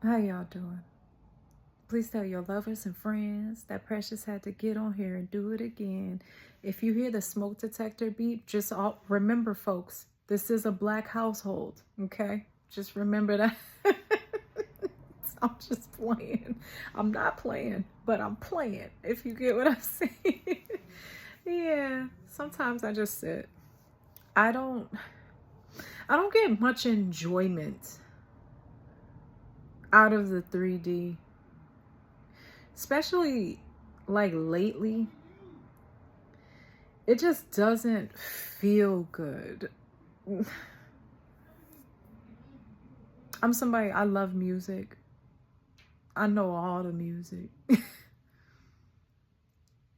How y'all doing? Please tell your lovers and friends that Precious had to get on here and do it again. If you hear the smoke detector beep, just remember, folks, this is a black household, okay? Just remember that. I'm just playing. I'm not playing, but I'm playing, if you get what I'm saying. Yeah, sometimes I just sit. I don't get much enjoyment out of the 3D, especially like lately. It just doesn't feel good. I'm somebody, I love music. I know all the music.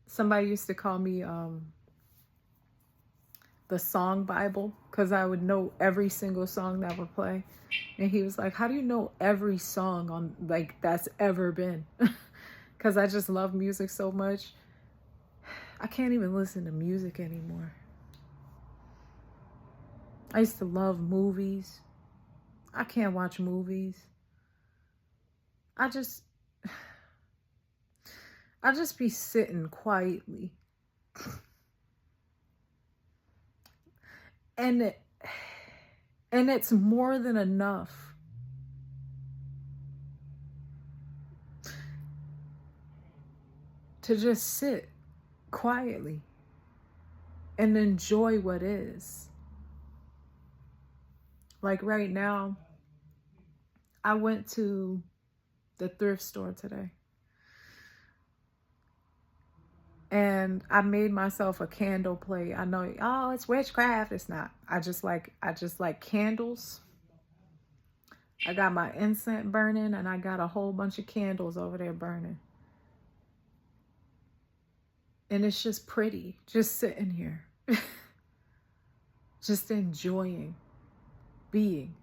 Somebody used to call me the song Bible, because I would know every single song that would play. And he was like, how do you know every song on like that's ever been? Because I just love music so much. I can't even listen to music anymore. I used to love movies. I can't watch movies. I just be sitting quietly. And it's more than enough to just sit quietly and enjoy what is. Like right now, I went to the thrift store today. And I made myself a candle plate. I know, oh, it's witchcraft. It's not. I just like candles. I got my incense burning and I got a whole bunch of candles over there burning. And it's just pretty, just sitting here, just enjoying being.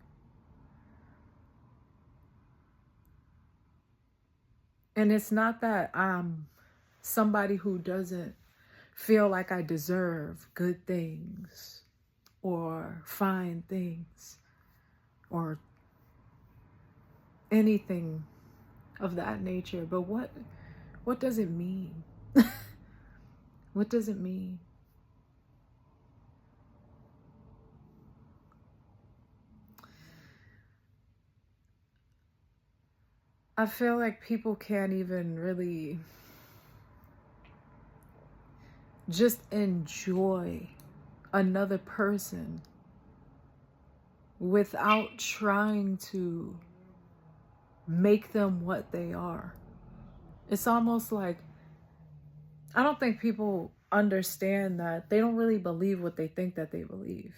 And it's not that I'm somebody who doesn't feel like I deserve good things or fine things or anything of that nature. But what does it mean? What does it mean? I feel like people can't even really just enjoy another person without trying to make them what they are. It's almost like, I don't think people understand that they don't really believe what they think that they believe.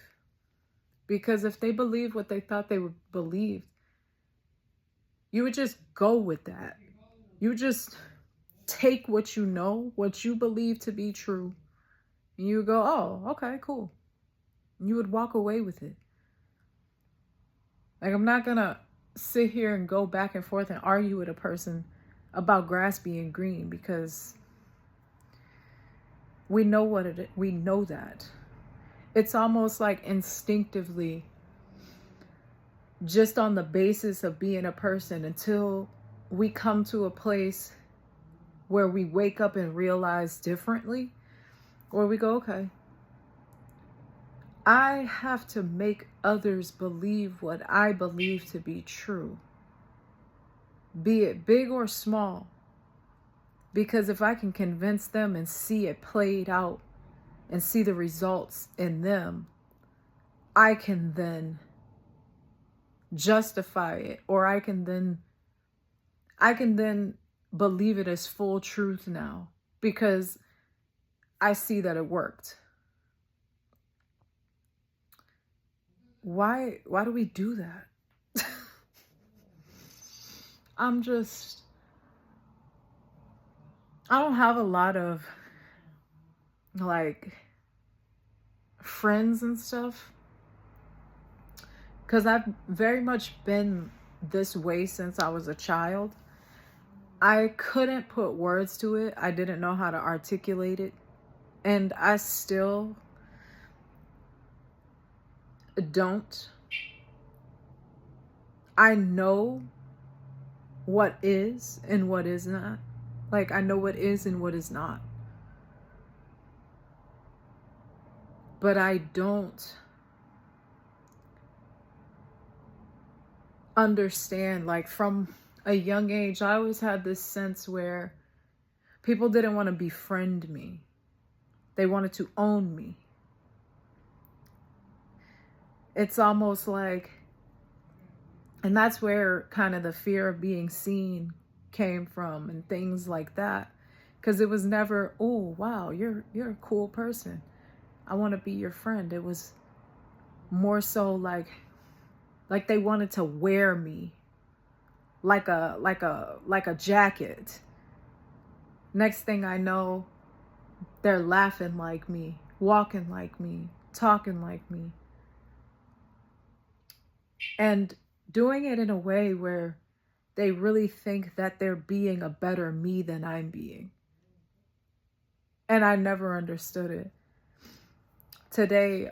Because if they believe what they thought they would believe, you would just go with that. You just take what you know, what you believe to be true, and you would go, oh, okay, cool. And you would walk away with it. Like, I'm not gonna sit here and go back and forth and argue with a person about grass being green, because we know what it is. We know that. It's almost like instinctively, just on the basis of being a person, until we come to a place where we wake up and realize differently, where we go, okay, I have to make others believe what I believe to be true, be it big or small. Because if I can convince them and see it played out and see the results in them, I can then justify it, or I can then believe it as full truth now, because I see that it worked. Why do we do that? I don't have a lot of like friends and stuff, because I've very much been this way since I was a child. I couldn't put words to it. I didn't know how to articulate it. And I still don't. I know what is and what is not. Like, I know what is and what is not. But I don't understand, like, from a young age, I always had this sense where people didn't want to befriend me. They wanted to own me. It's almost like, and that's where kind of the fear of being seen came from and things like that. Because it was never, oh, wow, you're a cool person, I want to be your friend. It was more so like they wanted to wear me like a jacket. Next thing I know, they're laughing like me, walking like me, talking like me, and doing it in a way where they really think that they're being a better me than I'm being. And I never understood it. Today,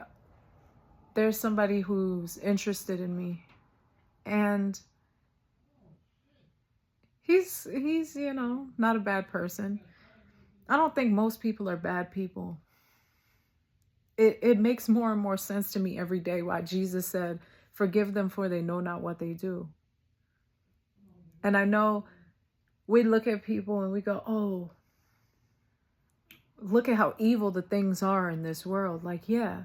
there's somebody who's interested in me, and he's not a bad person. I don't think most people are bad people. It makes more and more sense to me every day why Jesus said, forgive them for they know not what they do. And I know we look at people and we go, oh, look at how evil the things are in this world. Like, yeah,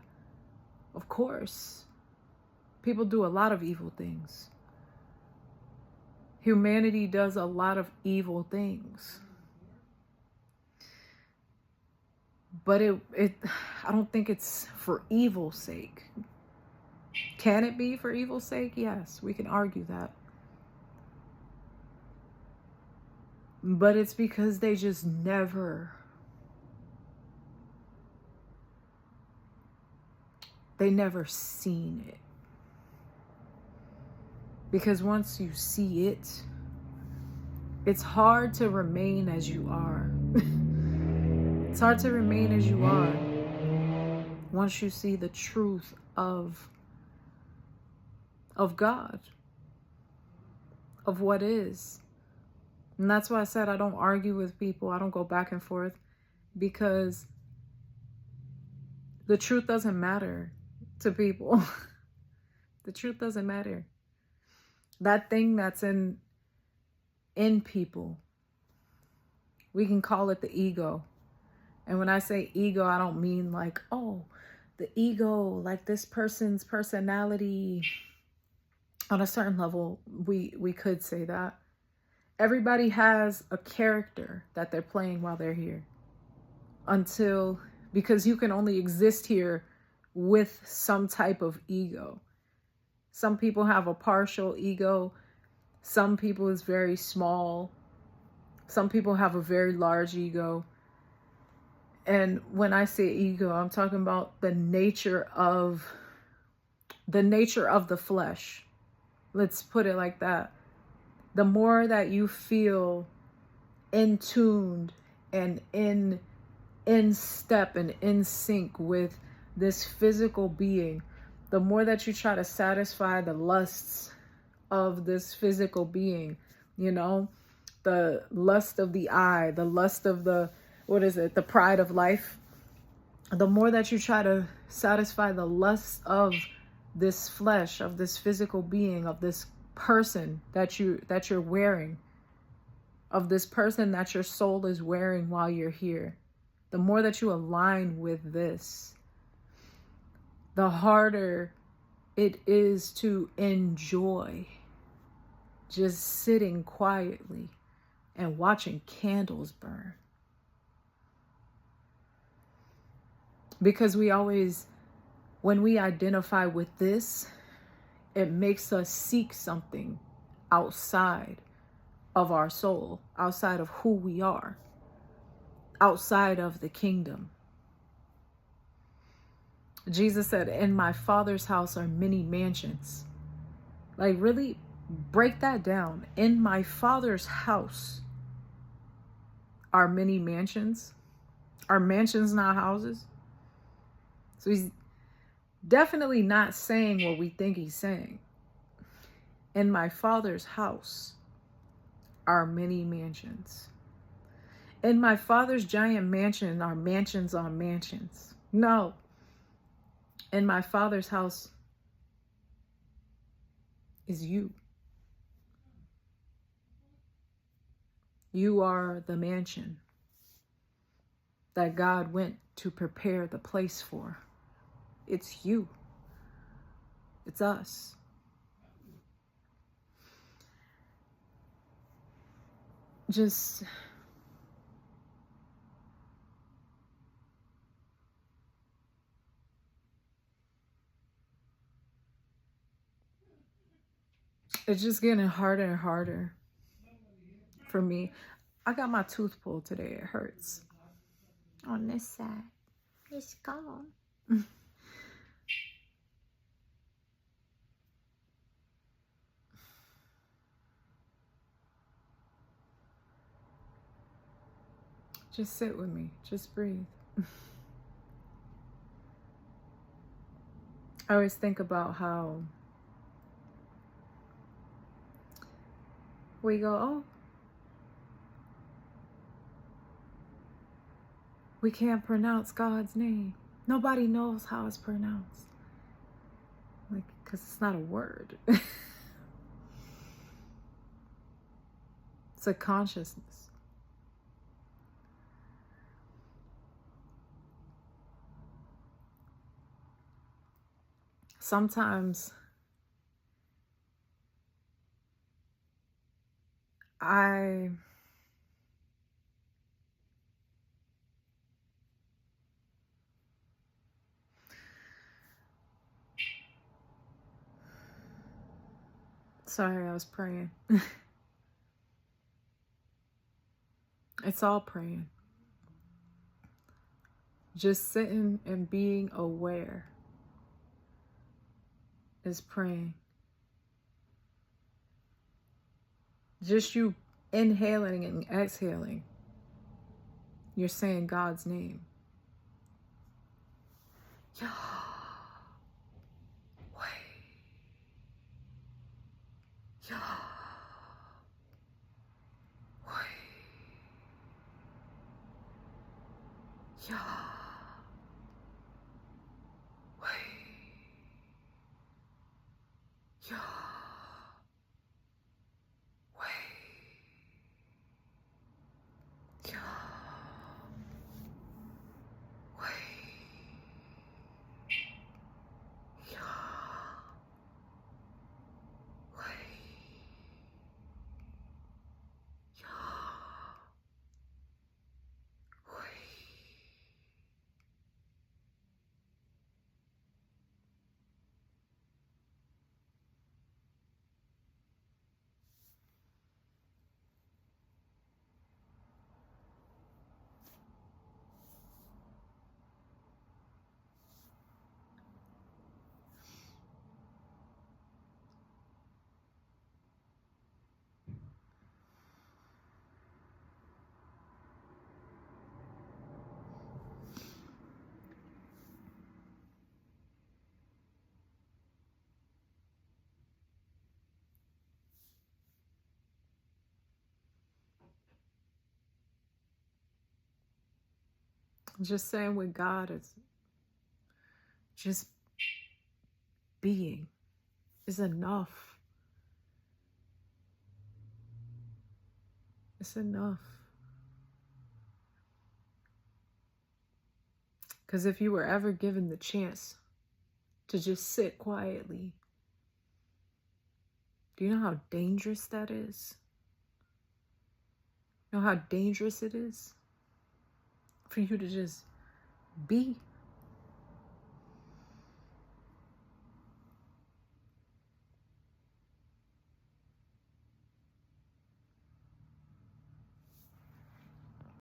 of course. People do a lot of evil things. Humanity does a lot of evil things. But I don't think it's for evil's sake. Can it be for evil's sake? Yes, we can argue that. But it's because they just never seen it. Because once you see it, it's hard to remain as you are. It's hard to remain as you are once you see the truth of God, of what is. And that's why I said I don't argue with people. I don't go back and forth, because the truth doesn't matter to people. The truth doesn't matter. That thing that's in people, we can call it the ego. And when I say ego, I don't mean like, oh, the ego, like this person's personality. On a certain level, we could say that. Everybody has a character that they're playing while they're here. Because you can only exist here with some type of ego. Some people have a partial ego. Some people is very small. Some people have a very large ego. And when I say ego, I'm talking about the nature of the flesh. Let's put it like that. The more that you feel in tuned and in step and in sync with this physical being, the more that you try to satisfy the lusts of this physical being, the lust of the eye, the lust of the pride of life. The more that you try to satisfy the lust of this flesh, of this physical being, of this person that you're wearing, of this person that your soul is wearing while you're here, the more that you align with this, the harder it is to enjoy just sitting quietly and watching candles burn. Because when we identify with this, it makes us seek something outside of our soul, outside of who we are, outside of the kingdom. Jesus said, in my Father's house are many mansions. Like, really break that down. In my Father's house are many mansions. Are mansions not houses? So he's definitely not saying what we think he's saying. In my Father's house are many mansions. In my Father's giant mansion are mansions on mansions. No. In my Father's house is you. You are the mansion that God went to prepare the place for. It's you. It's us. Just it's just getting harder and harder for me. I got my tooth pulled today. It hurts. On this side. It's gone. Just sit with me. Just breathe. I always think about how we go, oh, we can't pronounce God's name. Nobody knows how it's pronounced. Like, because it's not a word. It's a consciousness. Sometimes sorry, I was praying. It's all praying. Just sitting and being aware is praying. Just you inhaling and exhaling, you're saying God's name. Yahweh. Yahweh. Yahweh. Just saying with God is just being is enough. It's enough. Because if you were ever given the chance to just sit quietly, do you know how dangerous that is? You know how dangerous it is for you to just be